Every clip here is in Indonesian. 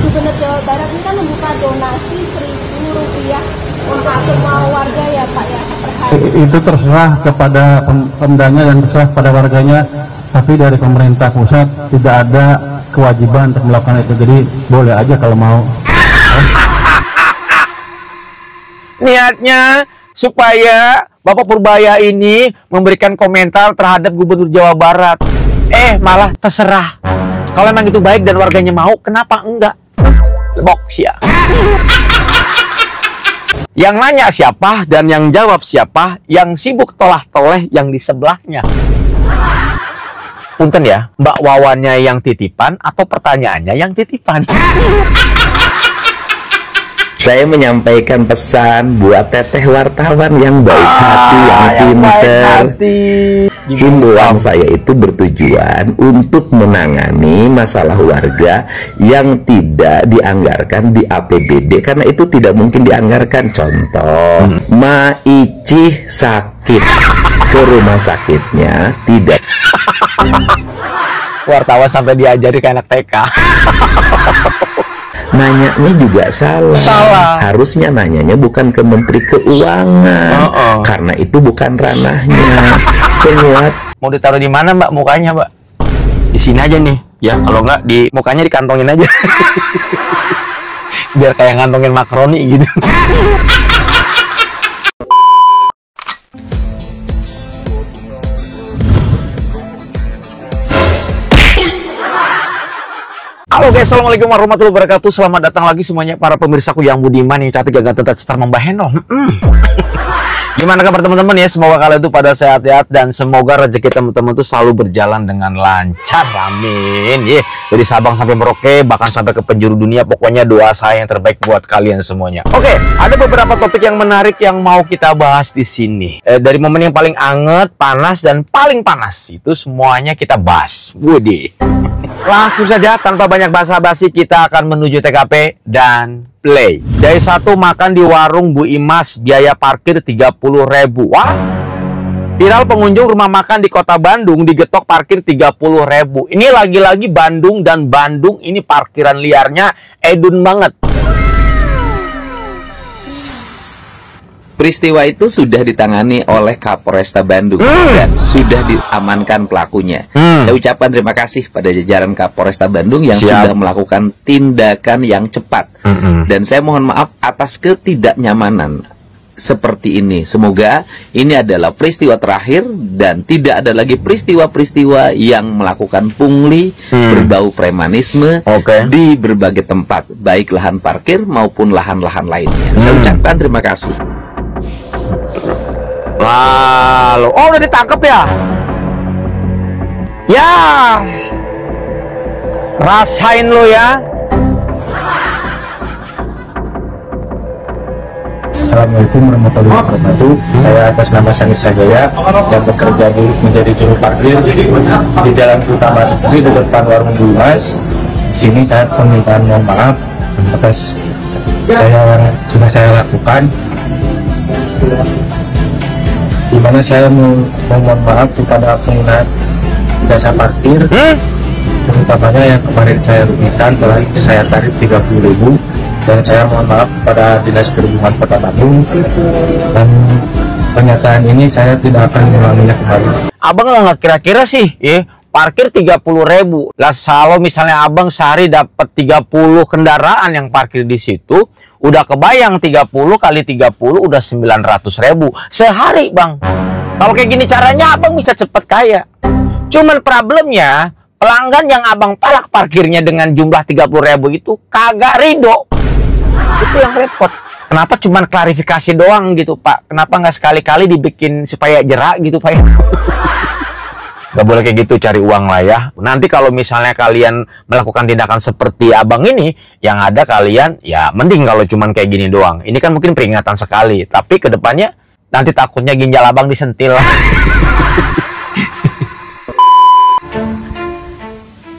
Gubernur Jawa Barat ini kan membuka donasi Rp1.000 untuk semua warga ya Pak ya per hari. Itu terserah kepada pemdanya dan terserah kepada warganya, tapi dari pemerintah pusat tidak ada kewajiban untuk melakukan itu, jadi boleh aja kalau mau. Niatnya supaya Bapak Purbaya ini memberikan komentar terhadap Gubernur Jawa Barat. Malah terserah. Kalau memang itu baik dan warganya mau, kenapa enggak? Box ya. Yang nanya siapa dan yang jawab siapa? Yang sibuk tolah-toleh yang di sebelahnya. Punten ya, Mbak Wawannya yang titipan atau pertanyaannya yang titipan? Saya menyampaikan pesan buat teteh wartawan yang baik hati, yang pinter. Himbauan saya itu bertujuan untuk menangani masalah warga yang tidak dianggarkan di APBD, karena itu tidak mungkin dianggarkan. Contoh, Ma Icih sakit, ke rumah sakitnya tidak. Wartawan sampai diajari ke anak TK. Nanyanya juga salah. Harusnya nanyanya bukan ke Menteri Keuangan, karena itu bukan ranahnya. Penguat. Mau ditaruh di mana Mbak mukanya Mbak? Di sini aja nih. Ya kalau nggak di mukanya dikantongin aja. Biar kayak ngantongin makaroni gitu. Halo guys, assalamualaikum warahmatullahi wabarakatuh. Selamat datang lagi semuanya para pemirsaku yang budiman, yang cantik, gagah, tentat, cetar, membahenol. Gimana kabar teman-teman ya? Semoga kalian itu pada sehat-sehat dan semoga rezeki teman-teman itu selalu berjalan dengan lancar. Amin. Dari Sabang sampai Merauke, bahkan sampai ke penjuru dunia. Pokoknya doa saya yang terbaik buat kalian semuanya. Oke, ada beberapa topik yang menarik yang mau kita bahas di sini. Dari momen yang paling anget, panas dan paling panas itu semuanya kita bahas. Budi. Langsung saja tanpa banyak basa-basi kita akan menuju TKP dan play. Dari satu makan di warung Bu Imas, biaya parkir 30.000. Wah, viral pengunjung rumah makan di kota Bandung digetok parkir 30.000. Ini lagi-lagi Bandung, dan Bandung ini parkiran liarnya edun banget. Peristiwa itu sudah ditangani oleh Kapolresta Bandung dan sudah diamankan pelakunya. Saya ucapkan terima kasih pada jajaran Kapolresta Bandung yang sudah melakukan tindakan yang cepat. Dan saya mohon maaf atas ketidaknyamanan seperti ini. Semoga ini adalah peristiwa terakhir dan tidak ada lagi peristiwa-peristiwa yang melakukan pungli berbau premanisme di berbagai tempat, baik lahan parkir maupun lahan-lahan lainnya. Saya ucapkan terima kasih. Lalu, udah ditangkap ya? Ya, rasain lo ya. Assalamualaikum warahmatullahi wabarakatuh. Saya atas nama Sani Sajaya yang bekerja menjadi juru parkir di Jalan Utama Istri di depan warung Bu Imas. Di sini saya permintaan mohon maaf atas yang sudah saya lakukan, di mana saya mohon maaf kepada pengguna jasa parkir, terutamanya yang kemarin saya rugikan telah saya tarik 30.000, dan saya mohon maaf kepada Dinas Perhubungan Kota Bandung, dan pernyataan ini saya tidak akan mengulanginya kembali. Abang nggak kira-kira sih, parkir 30.000. Lah kalau misalnya abang sehari dapat 30 kendaraan yang parkir di situ, udah kebayang 30 kali 30 udah 900.000 sehari bang. Kalau kayak gini caranya abang bisa cepet kaya. Cuman problemnya pelanggan yang abang palak parkirnya dengan jumlah 30.000 itu kagak ridho. Itu yang repot. Kenapa cuman klarifikasi doang gitu Pak? Kenapa nggak sekali-kali dibikin supaya jerak gitu Pak? Gak boleh kayak gitu, cari uang lah ya. Nanti kalau misalnya kalian melakukan tindakan seperti abang ini, yang ada kalian ya mending kalau cuman kayak gini doang. Ini kan mungkin peringatan sekali, tapi kedepannya nanti takutnya ginjal abang disentil.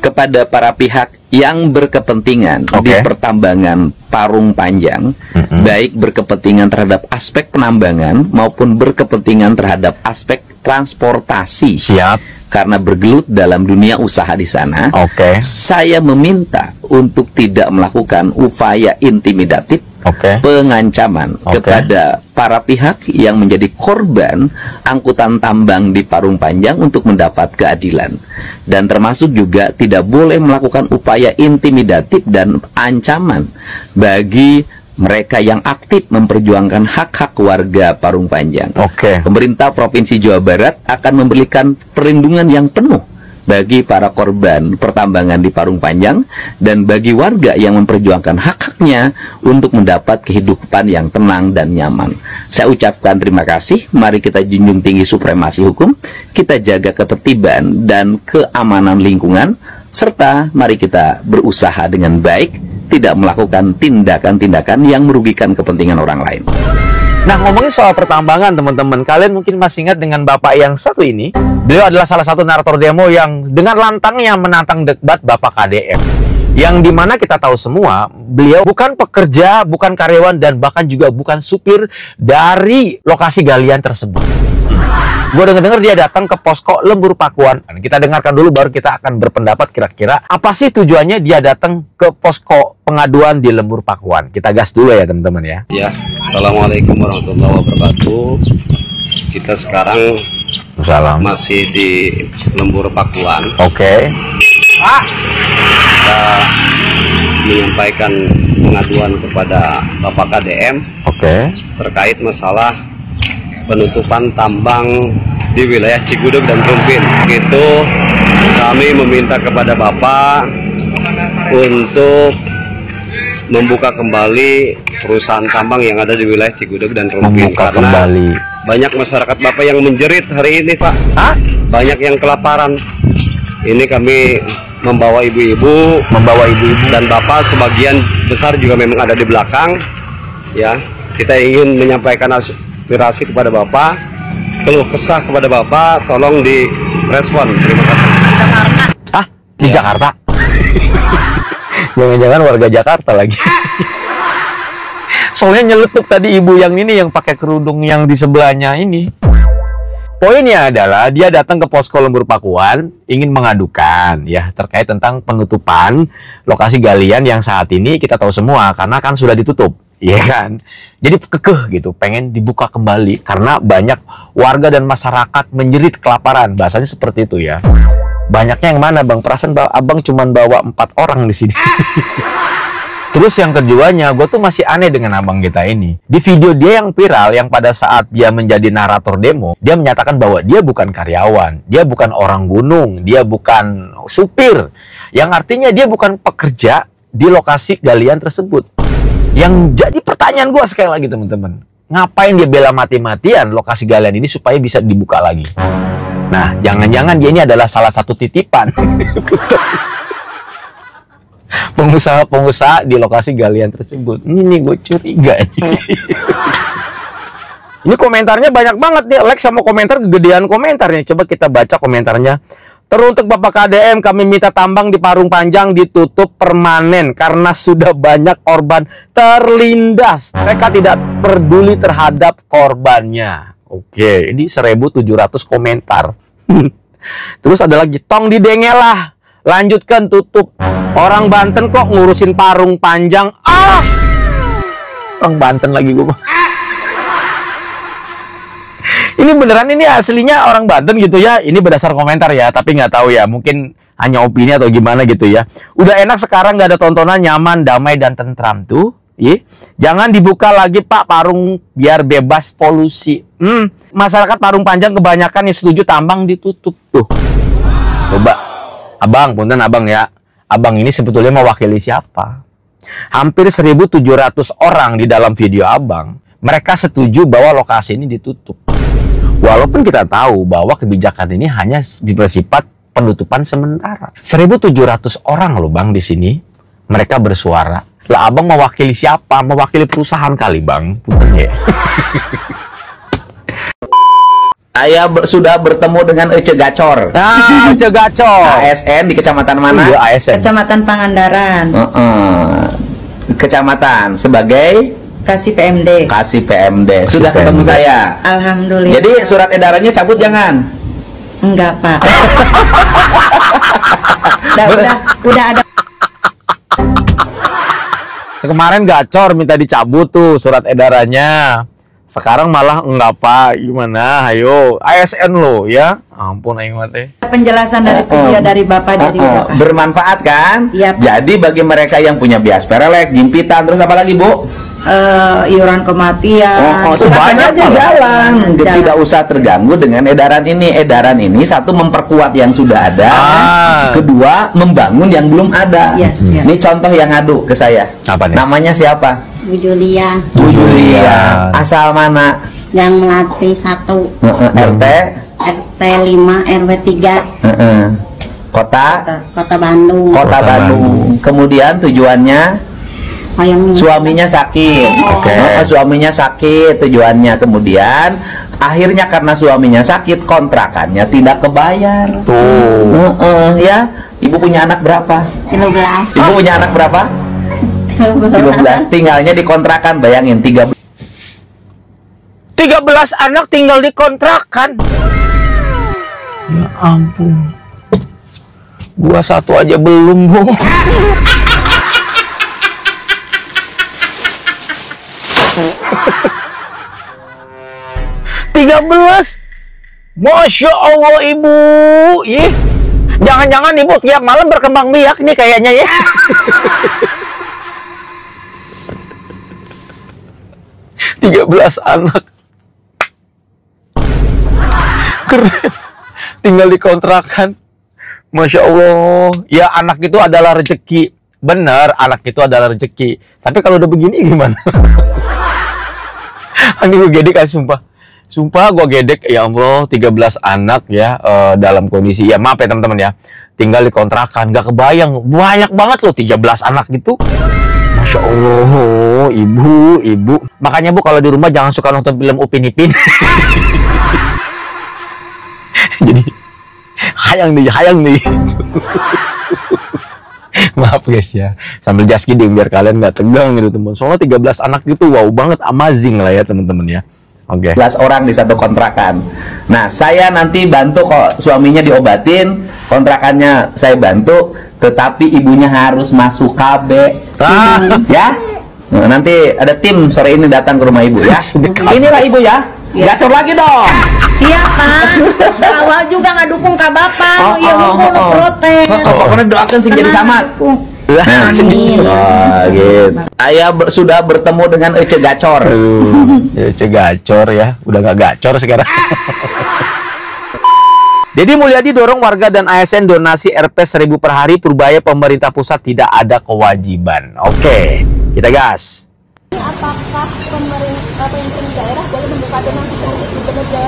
Kepada para pihak yang berkepentingan di pertambangan Parung Panjang, baik berkepentingan terhadap aspek penambangan maupun berkepentingan terhadap aspek transportasi. karena bergelut dalam dunia usaha di sana. Saya meminta untuk tidak melakukan upaya intimidatif, pengancaman kepada para pihak yang menjadi korban angkutan tambang di Parung Panjang untuk mendapat keadilan. Dan termasuk juga tidak boleh melakukan upaya intimidatif dan ancaman bagi mereka yang aktif memperjuangkan hak-hak warga Parung Panjang. Pemerintah Provinsi Jawa Barat akan memberikan perlindungan yang penuh bagi para korban pertambangan di Parung Panjang dan bagi warga yang memperjuangkan hak-haknya untuk mendapat kehidupan yang tenang dan nyaman. Saya ucapkan terima kasih. Mari kita junjung tinggi supremasi hukum, kita jaga ketertiban dan keamanan lingkungan, serta mari kita berusaha dengan baik, tidak melakukan tindakan-tindakan yang merugikan kepentingan orang lain. Nah, ngomongin soal pertambangan, teman-teman, kalian mungkin masih ingat dengan bapak yang satu ini. Beliau adalah salah satu narator demo yang dengan lantangnya menantang debat Bapak KDM. Yang dimana kita tahu semua, beliau bukan pekerja, bukan karyawan, dan bahkan juga bukan supir dari lokasi galian tersebut. Gue denger-dengar dia datang ke posko Lembur Pakuan. Kita dengarkan dulu baru kita akan berpendapat kira-kira apa sih tujuannya dia datang ke posko pengaduan di Lembur Pakuan. Kita gas dulu ya teman-teman ya. Ya, Assalamualaikum warahmatullahi wabarakatuh. Kita sekarang masih di Lembur Pakuan. Kita menyampaikan pengaduan kepada Bapak KDM terkait masalah penutupan tambang di wilayah Cigudeg dan Rumpin. Itu kami meminta kepada Bapak untuk membuka kembali perusahaan tambang yang ada di wilayah Cigudeg dan Rumpin, karena banyak masyarakat Bapak yang menjerit hari ini, Pak. Banyak yang kelaparan. Ini kami membawa ibu-ibu, dan Bapak sebagian besar juga memang ada di belakang. Ya, kita ingin menyampaikan aspirasi kepada Bapak, keluh kesah kepada Bapak, tolong direspon. Terima kasih. Di Jakarta? Jangan-jangan warga Jakarta lagi. Soalnya nyeletuk tadi ibu yang ini yang pakai kerudung yang di sebelahnya ini. Poinnya adalah dia datang ke posko Lembur Pakuan ingin mengadukan ya terkait tentang penutupan lokasi galian yang saat ini kita tahu semua karena kan sudah ditutup. Iya kan? Jadi kekeh gitu, pengen dibuka kembali karena banyak warga dan masyarakat menjerit kelaparan. Bahasanya seperti itu ya. Banyaknya yang mana, Bang? Perasaan Abang cuman bawa 4 orang di sini. Terus yang keduanya, gue tuh masih aneh dengan abang kita ini. Di video dia yang viral, yang pada saat dia menjadi narator demo, dia menyatakan bahwa dia bukan karyawan, dia bukan orang gunung, dia bukan supir. Yang artinya dia bukan pekerja di lokasi galian tersebut. Yang jadi pertanyaan gue sekali lagi teman-teman, ngapain dia bela mati-matian lokasi galian ini supaya bisa dibuka lagi? Nah, jangan-jangan dia ini adalah salah satu titipan pengusaha-pengusaha di lokasi galian tersebut. Ini gue curiga. Ini komentarnya banyak banget nih, like sama komentar kegedean komentarnya. Coba kita baca komentarnya. Teruntuk Bapak KDM, kami minta tambang di Parung Panjang ditutup permanen karena sudah banyak korban terlindas. Mereka tidak peduli terhadap korbannya. Oke, ini 1.700 komentar. Terus ada lagi, tong didengel lah. Lanjutkan tutup. Orang Banten kok ngurusin Parung Panjang. Orang Banten lagi gue. Ini beneran ini aslinya orang Banten gitu ya. Ini berdasar komentar ya, tapi nggak tahu ya. Mungkin hanya opini atau gimana gitu ya. Udah enak sekarang nggak ada tontonan, nyaman, damai dan tentram tuh. Jangan dibuka lagi Pak Parung biar bebas polusi. Masyarakat Parung Panjang kebanyakan yang setuju tambang ditutup tuh. Coba, Abang, punten Abang ya. Abang ini sebetulnya mewakili siapa? Hampir 1.700 orang di dalam video Abang. Mereka setuju bahwa lokasi ini ditutup. Walaupun kita tahu bahwa kebijakan ini hanya bersifat penutupan sementara. 1.700 orang loh Bang di sini. Mereka bersuara. Lah Abang mewakili siapa? Mewakili perusahaan kali Bang. Punten ya. Saya sudah bertemu dengan Ece Gacor. Ece Gacor. ASN di kecamatan mana? Iya, ASN. Kecamatan Pangandaran. Kecamatan sebagai Kasih PMD. Kasih PMD. Sudah ketemu saya. Alhamdulillah. Jadi surat edarannya cabut jangan. Enggak, Pak. udah ada. Kemarin gacor minta dicabut tuh surat edarannya. Sekarang malah enggak, Pak. Gimana? Ayo, ASN lo ya. Ampun aing mah teh. Penjelasan dari video dari Bapak jadi Bapak. Bermanfaat kan? Iya, Pak. Jadi bagi mereka yang punya bias perelek, jimpitan, terus apa lagi, Bu? Iuran kematian. Sebanyak aja jalan. Tidak usah terganggu dengan edaran ini. Edaran ini satu memperkuat yang sudah ada, kedua membangun yang belum ada. Yes, yes. Ini contoh yang ngadu ke saya. Apa nih? Namanya siapa? Bu Julia. Bu Julia. Asal mana? Yang Melati 1. RT? RT 5 RW 3. Kota? Kota Bandung. Kota Bandung. Kemudian tujuannya? Suaminya sakit. Suaminya sakit tujuannya. Kemudian akhirnya karena suaminya sakit, kontrakannya tidak kebayar. Ya, ibu punya anak berapa? 13. Ibu punya anak berapa? 13. Tinggalnya di kontrakan, bayangin 13 anak tinggal di kontrakan. Ya ampun. Gua satu aja belum, Bu. Masya Allah, Ibu. Ih, jangan-jangan Ibu tiap malam berkembang biak nih kayaknya ya. Tiga 13 anak. Keren. Tinggal di kontrakan. Masya Allah. Ya, anak itu adalah rezeki. Bener, anak itu adalah rezeki. Tapi kalau udah begini gimana? Ini gue gedek aja, sumpah gue gedek. Ya Allah, 13 anak ya, dalam kondisi, ya maaf ya teman-teman ya, tinggal di kontrakan. Gak kebayang, banyak banget loh 13 anak gitu. Masya Allah, ibu. Makanya Bu, kalau di rumah jangan suka nonton film Upin Ipin. Jadi hayang nih. Maaf guys ya, sambil just kidding biar kalian nggak tegang gitu teman. Soalnya 13 anak gitu, wow banget, amazing lah ya teman-teman ya. Oke. 11 orang di satu kontrakan. Nah, saya nanti bantu kok suaminya diobatin, kontrakannya saya bantu, tetapi ibunya harus masuk KB. Ya. Nah, nanti ada tim sore ini datang ke rumah ibu ya. Inilah ibu ya. Gacor lagi dong. Siapa? Awal juga nggak dukung Kak Bapak. Ya mau protes. Pokoknya doakan sih jadi samat. Amin. Gitu. Saya sudah bertemu dengan Ece Gacor. Ece Gacor ya, udah nggak gacor sekarang. Deddy Mulyadi dorong warga dan ASN donasi Rp 1.000 per hari. Purbaya pemerintah pusat tidak ada kewajiban. Oke, kita gas. Apakah pemerintah daerah boleh membuka donasi seperti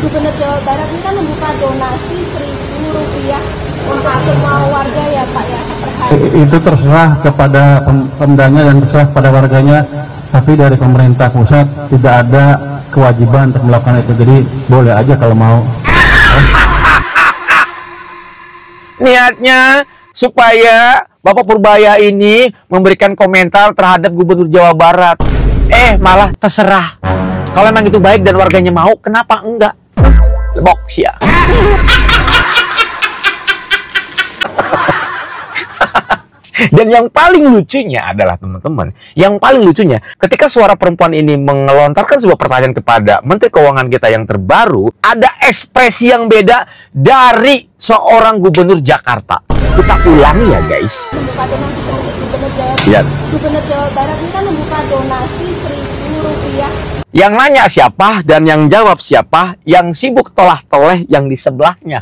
Gubernur Jawa Barat ini kan membuka donasi Rp1.000 untuk semua warga ya Pak ya per hari. Itu terserah kepada pemdanya dan terserah pada warganya, tapi dari pemerintah pusat tidak ada kewajiban untuk melakukan itu, jadi boleh aja kalau mau. Niatnya supaya Bapak Purbaya ini memberikan komentar terhadap Gubernur Jawa Barat. Malah terserah. Kalau memang itu baik dan warganya mau, kenapa enggak? Lebok ya. Dan yang paling lucunya adalah teman-teman, yang paling lucunya ketika suara perempuan ini mengelontarkan sebuah pertanyaan kepada Menteri Keuangan kita yang terbaru, ada ekspresi yang beda dari seorang gubernur Jakarta. Kita ulangi ya guys. Membuka donasi seperti Gubernur Jawa Barat ini kan membuka donasi Rp1.000. Yang nanya siapa dan yang jawab siapa? Yang sibuk tolah-toleh yang di sebelahnya.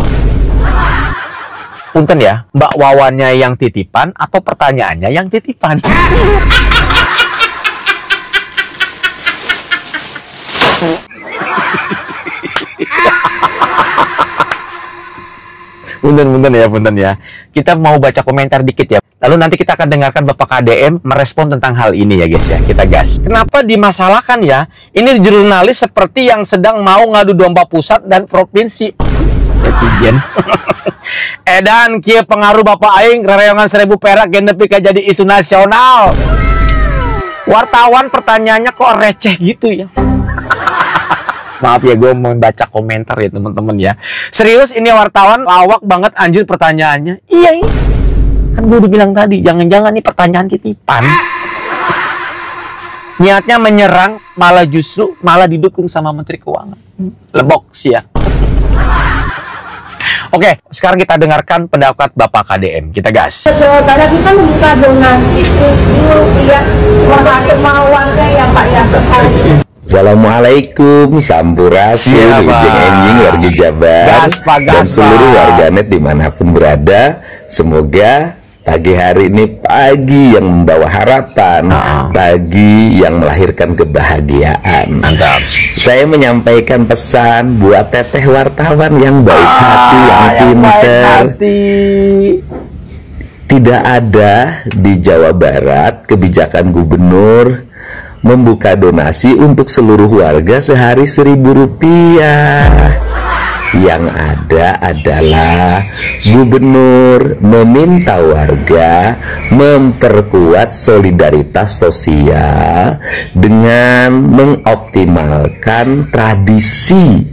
Punten ya, Mbak Wawannya yang titipan atau pertanyaannya yang titipan? Punten ya. Kita mau baca komentar dikit ya. Lalu nanti kita akan dengarkan Bapak KDM merespon tentang hal ini ya guys ya. Kita gas. Kenapa dimasalahkan ya? Ini jurnalis seperti yang sedang mau ngadu domba pusat dan provinsi. Netizen. Edan kieu pengaruh Bapak aing rereongan 1.000 perak gen nepi ka jadi isu nasional. Wartawan pertanyaannya kok receh gitu ya. Maaf ya, gue mau baca komentar ya teman-teman ya. Serius ini wartawan lawak banget anjir pertanyaannya. Iya ini. Kan gue udah bilang tadi, jangan-jangan nih pertanyaan titipan. Niatnya menyerang, malah didukung sama Menteri Keuangan. Lebok sih ya. Oke, sekarang kita dengarkan pendapat Bapak KDM. Kita gas. Jawa Barat kita membuka donasi Rp1.000 untuk semua warga ya Pak ya. Assalamualaikum, sampurasun, ujung enjing warga Jabar dan seluruh warganet dimanapun berada. Semoga pagi hari ini pagi yang membawa harapan, pagi yang melahirkan kebahagiaan. Mantap. Saya menyampaikan pesan buat teteh wartawan yang baik hati, yang pintar. Tidak ada di Jawa Barat kebijakan gubernur membuka donasi untuk seluruh warga sehari Rp1.000. Yang ada adalah gubernur meminta warga memperkuat solidaritas sosial dengan mengoptimalkan tradisi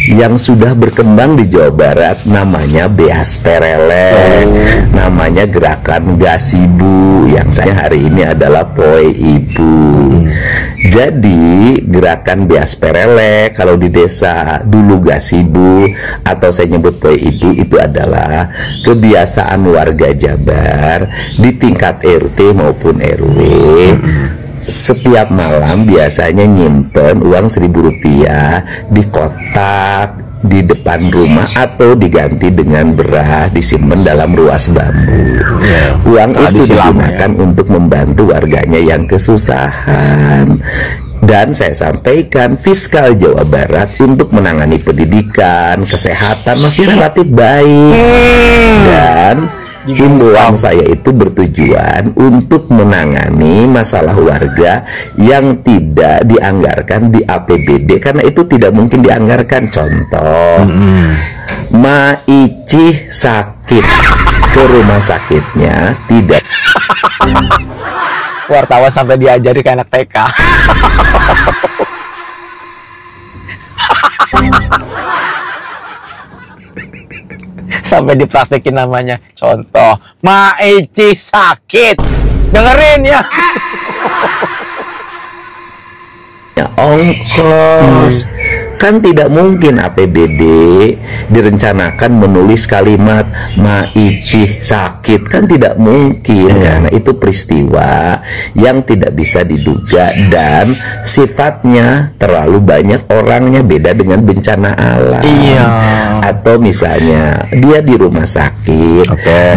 yang sudah berkembang di Jawa Barat, namanya Beas Perelek, namanya gerakan Gasibu, yang saya hari ini adalah Poe Ibu. Jadi gerakan Beas Perelek, kalau di desa dulu Gasibu, atau saya nyebut Poe Ibu, itu adalah kebiasaan warga Jabar di tingkat RT maupun RW. Setiap malam biasanya nyimpen uang Rp1.000 di kotak di depan rumah atau diganti dengan beras, disimpan dalam ruas bambu. Uang itu digunakan untuk membantu warganya yang kesusahan. Dan saya sampaikan fiskal Jawa Barat untuk menangani pendidikan, kesehatan masih relatif baik. Dan himbauan saya itu bertujuan untuk menangani masalah warga yang tidak dianggarkan di APBD, karena itu tidak mungkin dianggarkan. Contoh, Ma Icih sakit, ke rumah sakitnya tidak. Wartawan sampai diajari ke anak TK. Sampai dipraktekin namanya. Contoh, Ma Eci sakit, dengerin ya. Ya ongkos. Kan tidak mungkin APBD direncanakan menulis kalimat Ma Icih sakit, kan tidak mungkin. Karena itu peristiwa yang tidak bisa diduga dan sifatnya terlalu banyak orangnya, beda dengan bencana alam. Atau misalnya dia di rumah sakit,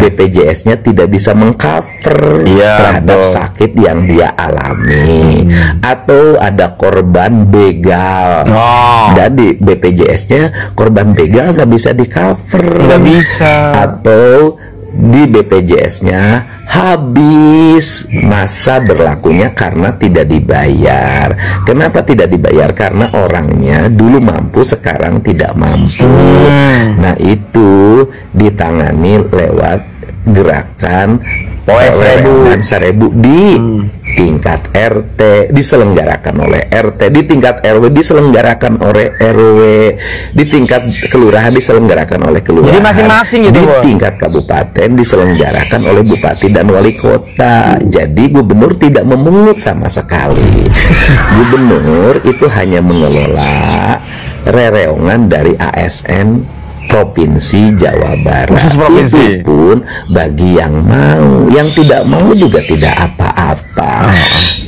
BPJS-nya tidak bisa mengcover terhadap sakit yang dia alami. Atau ada korban begal. Dan di BPJS-nya korban begal nggak bisa di cover, nggak bisa. Atau di BPJS-nya habis masa berlakunya karena tidak dibayar. Kenapa tidak dibayar? Karena orangnya dulu mampu, sekarang tidak mampu. Nah itu ditangani lewat gerakan Poe Seribu di tingkat RT, diselenggarakan oleh RT, di tingkat RW diselenggarakan oleh RW, di tingkat kelurahan diselenggarakan oleh kelurahan. Jadi masing-masing gitu, di tingkat kabupaten diselenggarakan oleh bupati dan wali kota. Jadi gubernur tidak memungut sama sekali. Gubernur itu hanya mengelola rereongan dari ASN Provinsi Jawa Barat. Itu pun bagi yang mau, yang tidak mau juga tidak apa-apa.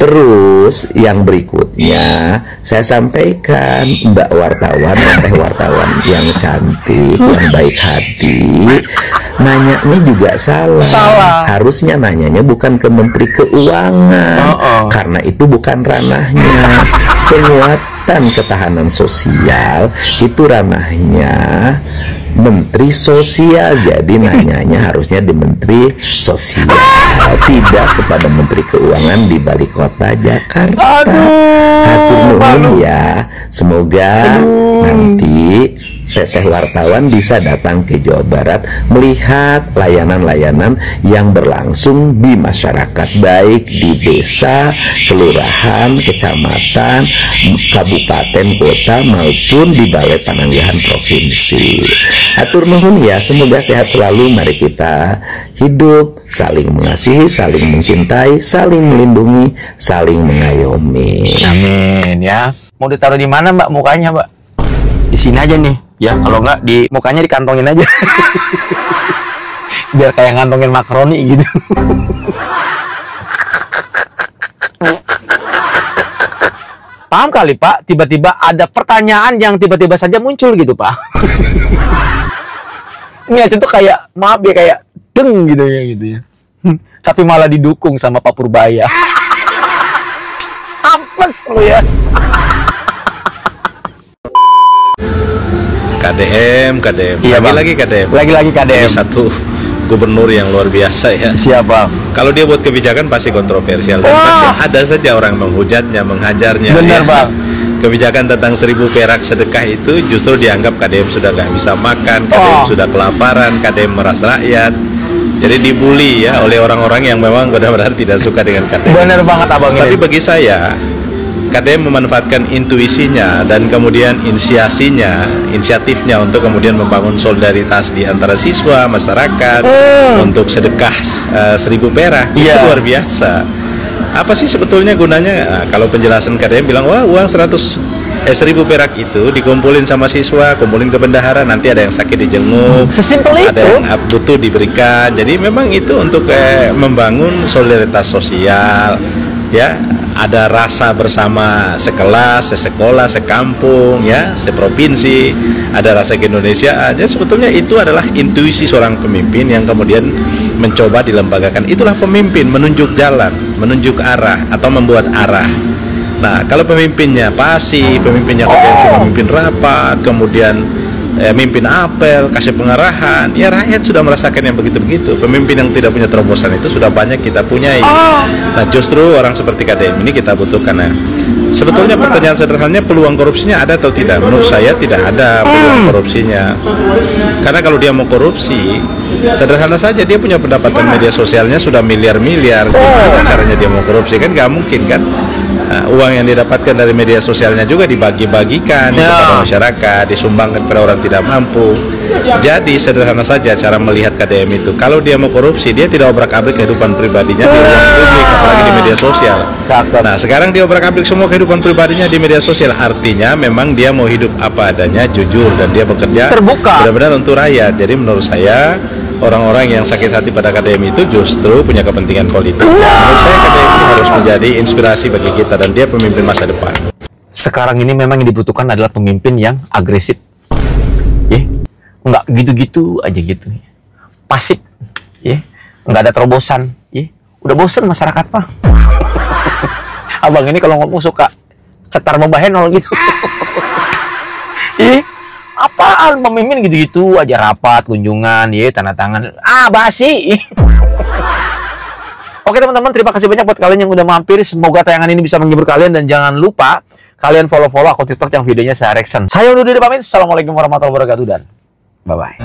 Terus yang berikutnya saya sampaikan, Mbak wartawan, teh wartawan yang cantik, yang baik hati, nanyanya juga salah. Harusnya nanyanya bukan ke Menteri Keuangan, karena itu bukan ranahnya. Penguatan ketahanan sosial itu ranahnya Menteri Sosial. Jadi nanyanya harusnya di Menteri Sosial, tidak kepada Menteri Keuangan di Bali Kota Jakarta. Hatur nuhun ya. Semoga nanti teteh wartawan bisa datang ke Jawa Barat melihat layanan-layanan yang berlangsung di masyarakat, baik di desa, kelurahan, kecamatan, kabupaten, kota, maupun di Balai Pananggahan Provinsi. Atur nuhun ya, semoga sehat selalu. Mari kita hidup saling mengasihi, saling mencintai, saling melindungi, saling mengayomi. Amin ya. Mau ditaruh di mana Mbak mukanya Mbak? Di sini aja nih ya, kalau nggak di mukanya dikantongin aja. Biar kayak ngantongin makaroni gitu. Paham kali Pak, tiba-tiba ada pertanyaan yang tiba-tiba saja muncul gitu Pak. Ini aja tuh kayak, maaf ya, kayak deng gitu ya. Tapi malah didukung sama Pak Purbaya. Apes lu ya. KDM. Iya, lagi KDM. Lagi KDM. Ini satu gubernur yang luar biasa ya. Siapa? Kalau dia buat kebijakan pasti kontroversial dan pasti ada saja orang menghujatnya, menghajarnya. Benar ya. Bang. Kebijakan tentang 1000 perak sedekah itu justru dianggap KDM sudah nggak bisa makan, KDM sudah kelaparan, KDM meras rakyat. Jadi dibully ya oleh orang-orang yang memang benar-benar tidak suka dengan KDM. Benar banget Abang. Tapi bagi saya, KDM memanfaatkan intuisinya dan kemudian inisiatifnya untuk kemudian membangun solidaritas di antara siswa, masyarakat, untuk sedekah 1000 perak. Itu luar biasa. Apa sih sebetulnya gunanya? Nah, kalau penjelasan KDM bilang, wah uang 1000 perak itu dikumpulin sama siswa, kumpulin ke bendahara, nanti ada yang sakit dijenguk, sesimpel ada yang butuh diberikan. Jadi memang itu untuk membangun solidaritas sosial, ya. Ada rasa bersama sekelas, sekolah, sekampung, ya, seprovinsi, ada rasa keindonesiaan. Jadi sebetulnya itu adalah intuisi seorang pemimpin yang kemudian mencoba dilembagakan. Itulah pemimpin, menunjuk jalan, menunjuk arah, atau membuat arah. Nah, kalau pemimpinnya pasif, pemimpinnya cuma memimpin rapat, kemudian mimpin apel, kasih pengarahan, ya rakyat sudah merasakan yang begitu-begitu. Pemimpin yang tidak punya terobosan itu sudah banyak kita punyai. Nah, justru orang seperti KDM ini kita butuhkan. Nah, sebetulnya pertanyaan sederhananya, peluang korupsinya ada atau tidak? Menurut saya tidak ada peluang korupsinya. Karena kalau dia mau korupsi, sederhana saja, dia punya pendapatan media sosialnya sudah miliar-miliar. Gimana caranya dia mau korupsi? Kan nggak mungkin kan? Nah, uang yang didapatkan dari media sosialnya juga dibagi-bagikan kepada masyarakat, disumbangkan kepada orang tidak mampu. Jadi sederhana saja cara melihat KDM itu. Kalau dia mau korupsi, dia tidak obrak-abrik kehidupan pribadinya di ruang publik, apalagi di media sosial. Nah, sekarang dia obrak-abrik semua kehidupan pribadinya di media sosial. Artinya memang dia mau hidup apa adanya, jujur, dan dia bekerja terbuka benar-benar untuk rakyat. Jadi menurut saya, orang-orang yang sakit hati pada KDM itu justru punya kepentingan politik. Menurut saya KDM ini harus menjadi inspirasi bagi kita, dan dia pemimpin masa depan. Sekarang ini memang yang dibutuhkan adalah pemimpin yang agresif. Nggak gitu-gitu aja gitu. Pasif. Nggak ada terobosan. Udah bosen masyarakat Pak. Abang ini kalau ngomong suka cetar membahenol gitu. Apaan pemimpin gitu-gitu aja, rapat, kunjungan, tanda tangan, basi. Oke teman-teman, terima kasih banyak buat kalian yang udah mampir. Semoga tayangan ini bisa menghibur kalian, dan jangan lupa kalian follow akun TikTok yang videonya saya reaction. Saya undur diri pamit. Assalamualaikum warahmatullahi wabarakatuh dan bye bye.